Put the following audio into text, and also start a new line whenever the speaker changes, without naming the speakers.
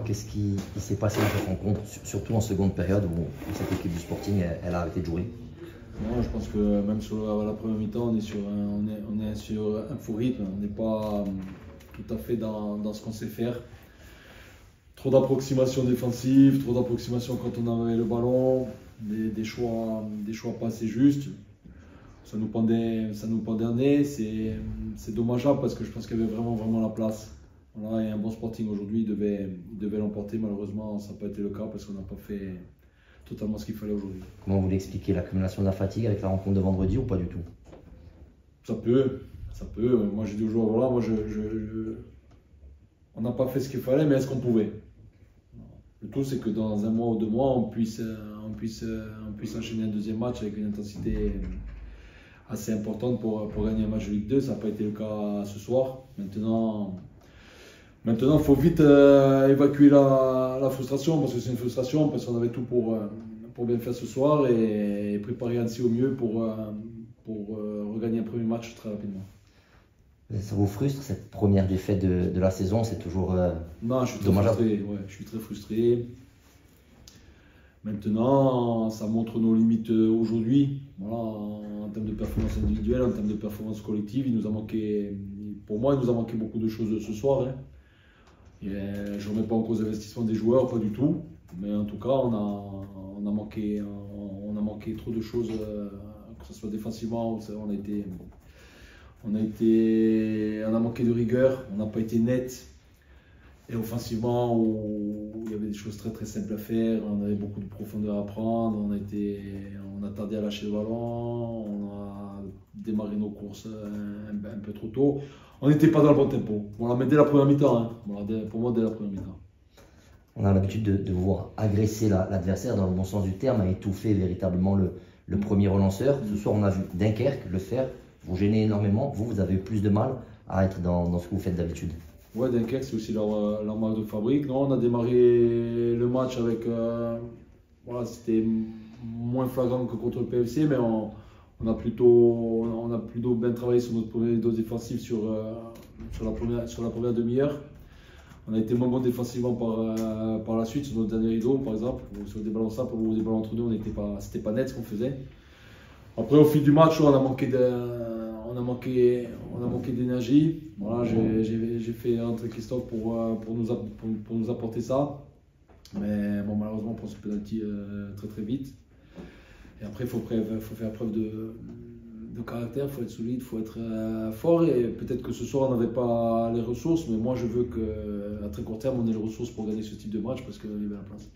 qu'est-ce qui s'est passé dans cette rencontre, surtout en seconde période où cette équipe du Sporting elle a arrêté de jouer?
Non, je pense que même sur la première mi-temps, on est sur un faux rythme. On n'est pas tout à fait dans ce qu'on sait faire. Trop d'approximations défensives, trop d'approximations quand on avait le ballon, des choix pas assez justes. Ça nous pendait un nez. C'est dommageable parce que je pense qu'il y avait vraiment la place. Voilà, et un bon Sporting aujourd'hui devait l'emporter. Malheureusement, ça n'a pas été le cas parce qu'on n'a pas fait totalement ce qu'il fallait aujourd'hui.
Comment vous l'expliquez, l'accumulation de la fatigue avec la rencontre de vendredi ou pas du tout?
Ça peut. Moi j'ai dit aux joueurs, voilà, on n'a pas fait ce qu'il fallait, mais est-ce qu'on pouvait? Le tout c'est que dans un mois ou 2 mois, on puisse enchaîner un deuxième match avec une intensité assez importante pour gagner un match de Ligue 2. Ça n'a pas été le cas ce soir. Maintenant, il faut vite évacuer la frustration, parce que c'est une frustration, parce qu'on avait tout pour bien faire ce soir et préparer Annecy au mieux pour regagner un premier match très rapidement.
Ça vous frustre cette première défaite de la saison? C'est toujours
non, je suis très
dommageable.
frustré. Ouais, je suis très frustré. Maintenant, ça montre nos limites aujourd'hui. Voilà, en termes de performance individuelle, en termes de performance collective, pour moi, il nous a manqué beaucoup de choses ce soir. Hein. Je ne remets pas en cause l'investissement des joueurs, pas du tout. Mais en tout cas, on a manqué trop de choses, que ce soit défensivement, on a manqué de rigueur, on n'a pas été net. Et offensivement, où il y avait des choses très simples à faire, on avait beaucoup de profondeur à prendre, on a tardé à lâcher le ballon, on a démarré nos courses un peu trop tôt. On n'était pas dans le bon tempo. Voilà, mais dès la première mi-temps, hein. Voilà, pour moi, dès la première mi-temps.
On a l'habitude de vous voir agresser l'adversaire dans le bon sens du terme, à étouffer véritablement le premier relanceur. Ce soir, on a vu Dunkerque le faire. Vous gênez énormément. Vous avez eu plus de mal à être dans ce que vous faites d'habitude.
Ouais, Dunkerque, c'est aussi leur marque de fabrique. Non, on a démarré le match avec. Voilà, c'était moins flagrant que contre le PFC, mais on a plutôt bien travaillé sur notre première dose défensive sur la première demi-heure. On a été moins bon défensivement par la suite sur notre dernier rideau, par exemple, ou sur des ballons simples ou des ballons entre nous, c'était pas net ce qu'on faisait. Après, au fil du match, on a manqué d'énergie. Voilà, j'ai fait rentrer Christophe pour nous apporter ça. Mais bon, malheureusement, on prend ce penalty très vite. Et après, il faut faire preuve de caractère, il faut être solide, il faut être fort. Et peut-être que ce soir, on n'avait pas les ressources. Mais moi, je veux qu'à très court terme, on ait les ressources pour gagner ce type de match parce qu'il y avait la place.